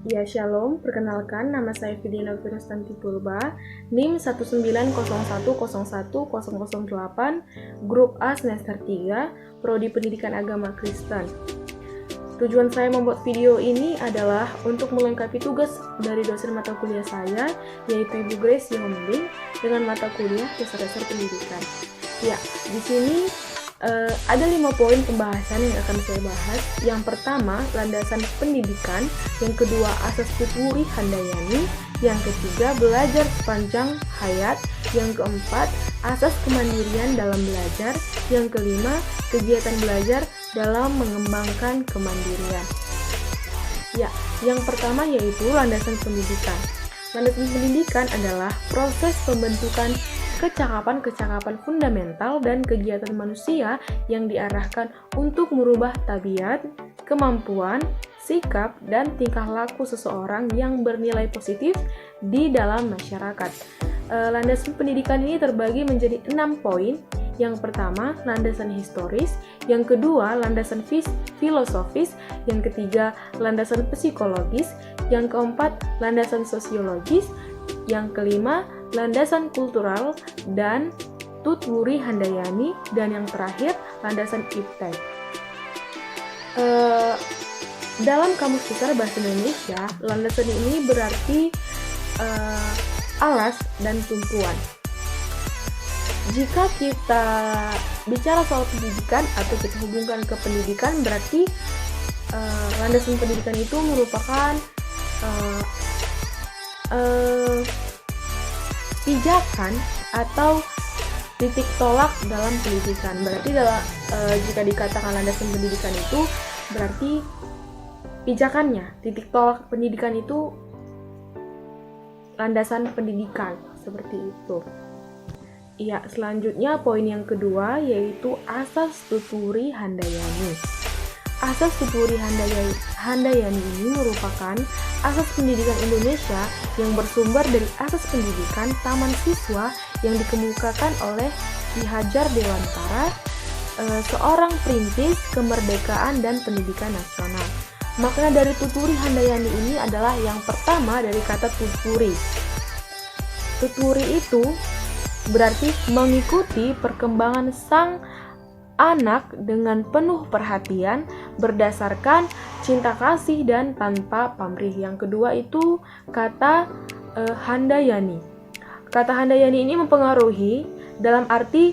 Ya, Shalom. Perkenalkan, nama saya Vidina Virastanti Purba, NIM 19011011008, Grup A Semester 3, Prodi Pendidikan Agama Kristen. Tujuan saya membuat video ini adalah untuk melengkapi tugas dari dosen mata kuliah saya, yaitu Ibu Grace Yombing, dengan mata kuliah Dasar-Dasar Pendidikan. Ya, di sini ada 5 poin pembahasan yang akan saya bahas. Yang pertama, landasan pendidikan. Yang kedua, asas tuturi Handayani. Yang ketiga, belajar sepanjang hayat. Yang keempat, asas kemandirian dalam belajar. Yang kelima, kegiatan belajar dalam mengembangkan kemandirian. Ya, yang pertama yaitu landasan pendidikan. Landasan pendidikan adalah proses pembentukan kecakapan-kecakapan fundamental dan kegiatan manusia yang diarahkan untuk merubah tabiat, kemampuan, sikap, dan tingkah laku seseorang yang bernilai positif di dalam masyarakat. Landasan pendidikan ini terbagi menjadi 6 poin. Yang pertama, landasan historis. Yang kedua, landasan filosofis. Yang ketiga, landasan psikologis. Yang keempat, landasan sosiologis. Yang kelima, landasan kultural dan tuturi Handayani. Dan yang terakhir, landasan iptek. Dalam Kamus Besar Bahasa Indonesia, landasan ini berarti alas dan tumpuan. Jika kita bicara soal pendidikan atau kita hubungkan ke pendidikan, berarti landasan pendidikan itu merupakan pijakan atau titik tolak dalam pendidikan. Berarti jika dikatakan landasan pendidikan itu berarti pijakannya, titik tolak pendidikan itu landasan pendidikan, seperti itu. Ya, selanjutnya poin yang kedua yaitu asas tuturi Handayani. Asas tuturi Handayani ini merupakan asas pendidikan Indonesia yang bersumber dari asas pendidikan taman siswa yang dikemukakan oleh Ki Hajar Dewantara, seorang perintis kemerdekaan dan pendidikan nasional. Makna dari tuturi Handayani ini adalah yang pertama dari kata tuturi. Tuturi itu berarti mengikuti perkembangan sang anak dengan penuh perhatian berdasarkan cinta kasih dan tanpa pamrih. Yang kedua itu kata Handayani. Kata Handayani ini mempengaruhi dalam arti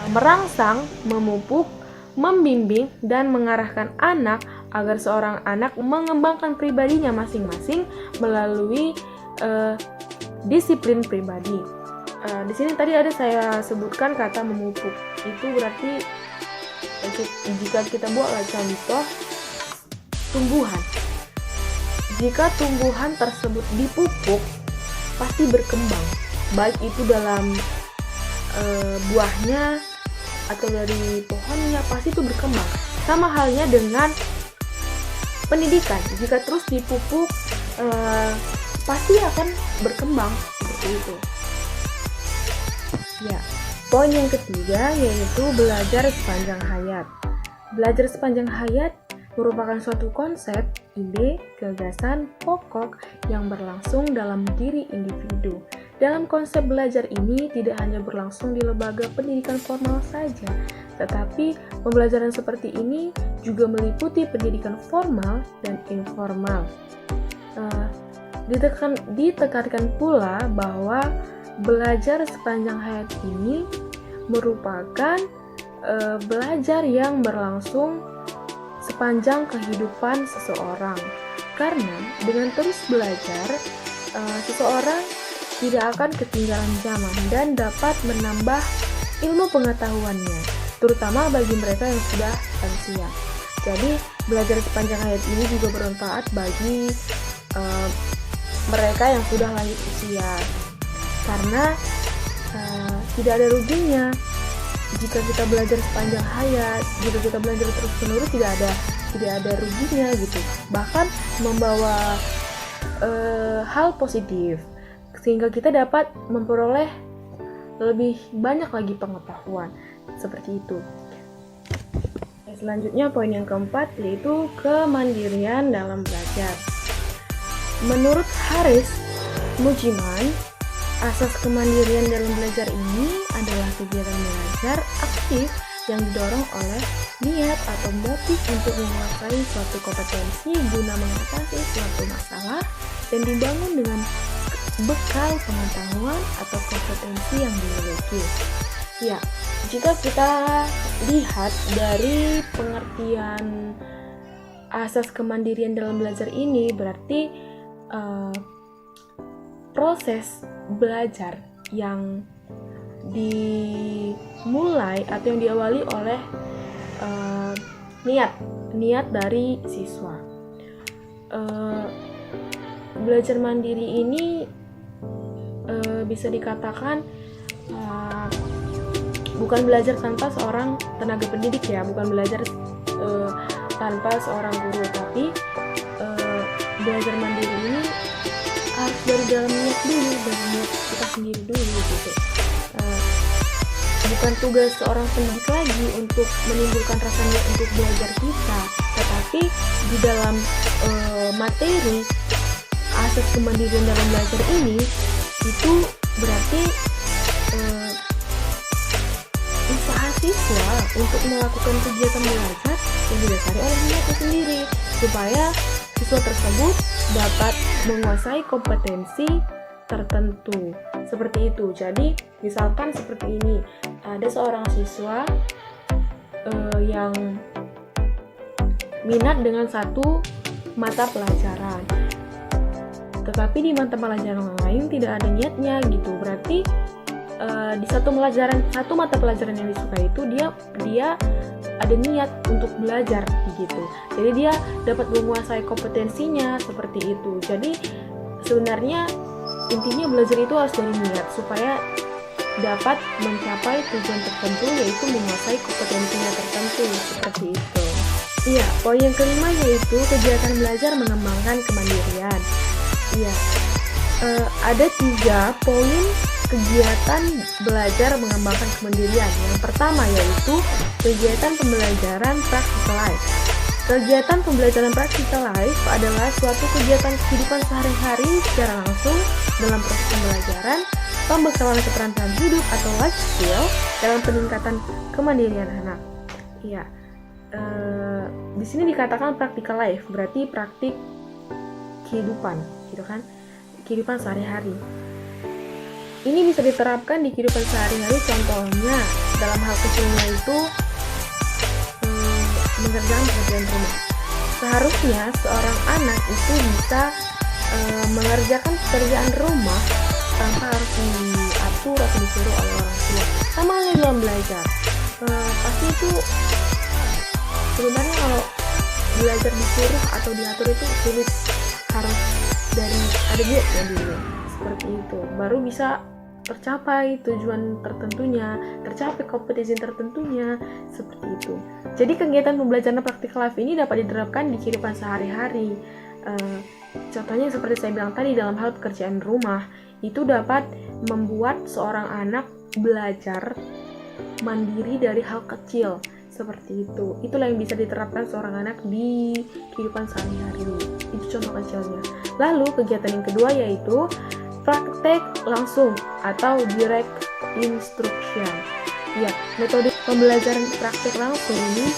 merangsang, memupuk, membimbing, dan mengarahkan anak agar seorang anak mengembangkan pribadinya masing-masing melalui disiplin pribadi. Di sini tadi ada saya sebutkan kata memupuk. Itu berarti jika kita buatlah contoh tumbuhan. Jika tumbuhan tersebut dipupuk, pasti berkembang. Baik itu dalam buahnya atau dari pohonnya, pasti itu berkembang. Sama halnya dengan pendidikan. Jika terus dipupuk, pasti akan berkembang seperti itu. Ya, poin yang ketiga yaitu belajar sepanjang hayat. Belajar sepanjang hayat merupakan suatu konsep, ide, gagasan, pokok yang berlangsung dalam diri individu. Dalam konsep belajar ini tidak hanya berlangsung di lembaga pendidikan formal saja, tetapi pembelajaran seperti ini juga meliputi pendidikan formal dan informal. Ditekankan pula bahwa belajar sepanjang hayat ini merupakan belajar yang berlangsung sepanjang kehidupan seseorang. Karena dengan terus belajar, seseorang tidak akan ketinggalan zaman dan dapat menambah ilmu pengetahuannya, terutama bagi mereka yang sudah lansia. Jadi, belajar sepanjang hayat ini juga bermanfaat bagi mereka yang sudah lanjut usia. Karena tidak ada ruginya jika kita belajar sepanjang hayat. Jika kita belajar terus-menerus tidak ada ruginya gitu. Bahkan membawa hal positif sehingga kita dapat memperoleh lebih banyak lagi pengetahuan seperti itu. Selanjutnya poin yang keempat yaitu kemandirian dalam belajar. Menurut Haris Mujiman, asas kemandirian dalam belajar ini adalah kegiatan belajar aktif yang didorong oleh niat atau motif untuk menguasai suatu kompetensi guna mengatasi suatu masalah dan dibangun dengan bekal pengetahuan atau kompetensi yang dimiliki. Ya, jika kita lihat dari pengertian asas kemandirian dalam belajar ini, berarti proses belajar yang dimulai atau yang diawali oleh niat dari siswa. Belajar mandiri ini bisa dikatakan bukan belajar tanpa seorang tenaga pendidik ya, bukan belajar tanpa seorang guru, tapi belajar mandiri ini harus dari dalam niat dulu, dari niat kita sendiri dulu gitu. Bukan tugas seorang pendidik lagi untuk menimbulkan rasa niat untuk belajar kita, tetapi di dalam materi asas kemandirian dalam belajar ini itu berarti usaha siswa untuk melakukan kegiatan belajar yang didasari oleh niatnya sendiri supaya siswa tersebut dapat menguasai kompetensi tertentu seperti itu. Jadi misalkan seperti ini, ada seorang siswa yang minat dengan satu mata pelajaran, tetapi di mata pelajaran lain tidak ada niatnya gitu. Berarti di satu mata pelajaran yang disukai itu dia ada niat untuk belajar gitu. Jadi dia dapat menguasai kompetensinya seperti itu. Jadi sebenarnya intinya belajar itu harus dari niat supaya dapat mencapai tujuan tertentu, yaitu menguasai kompetensinya tertentu seperti itu. Iya, poin yang kelima yaitu kegiatan belajar mengembangkan kemandirian. Iya, ada 3 poin kegiatan belajar mengembangkan kemandirian. Yang pertama yaitu kegiatan pembelajaran practical life. Kegiatan pembelajaran practical life adalah suatu kegiatan kehidupan sehari-hari secara langsung dalam proses pembelajaran, pembekalan keterampilan hidup atau life skill dalam peningkatan kemandirian anak. Iya, di sini dikatakan practical life berarti praktik kehidupan, gitu kan? Kehidupan sehari-hari. Ini bisa diterapkan di kehidupan sehari-hari, contohnya dalam hal kecilnya itu mengerjakan pekerjaan rumah. Seharusnya seorang anak itu bisa mengerjakan pekerjaan rumah tanpa harus diatur atau disuruh oleh orang tua. Sama halnya dalam belajar, pasti itu sebenarnya kalau belajar disuruh atau diatur itu sulit, harus dari ada niatnya dulu seperti itu, baru bisa tercapai tujuan tertentunya, tercapai kompetensi tertentunya seperti itu. Jadi kegiatan pembelajaran practical life ini dapat diterapkan di kehidupan sehari-hari. Contohnya seperti saya bilang tadi, dalam hal pekerjaan rumah itu dapat membuat seorang anak belajar mandiri dari hal kecil seperti itu. Itulah yang bisa diterapkan seorang anak di kehidupan sehari-hari. Itu contoh kecilnya. Lalu kegiatan yang kedua yaitu praktek langsung atau direct instruction. Ya, metode pembelajaran praktek langsung ini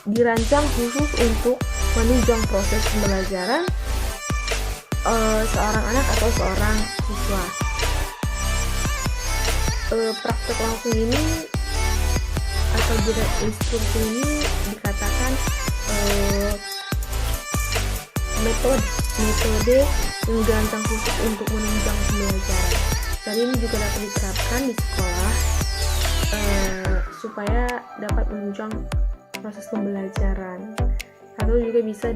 dirancang khusus untuk menunjang proses pembelajaran seorang anak atau seorang siswa. Praktek langsung ini atau direct instruction ini dikatakan metode yang dirancang khusus untuk menunjang pembelajaran. Dan ini juga dapat diterapkan di sekolah supaya dapat menunjang proses pembelajaran. Atau juga bisa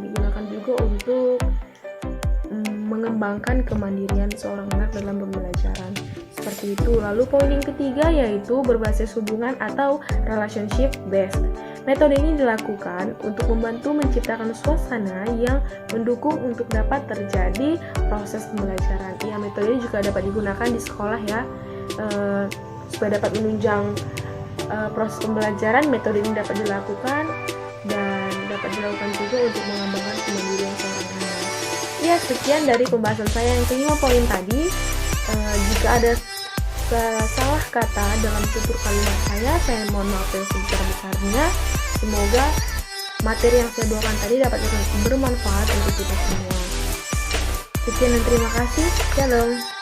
digunakan juga untuk mengembangkan kemandirian seorang anak dalam pembelajaran. Seperti itu. Lalu poin yang ketiga yaitu berbasis hubungan atau relationship based. Metode ini dilakukan untuk membantu menciptakan suasana yang mendukung untuk dapat terjadi proses pembelajaran. Ya, metode ini juga dapat digunakan di sekolah ya, supaya dapat menunjang proses pembelajaran, metode ini dapat dilakukan dan dapat dilakukan juga untuk mengembangkan kemandirian seorang anak. Ya, sekian dari pembahasan saya yang ke-5 poin tadi. Jika ada salah kata dalam tutur kalimat saya mohon maaf yang sebesar-besarnya. Semoga materi yang saya bawakan tadi dapat bermanfaat untuk kita semua. Sekian dan terima kasih. Shalom.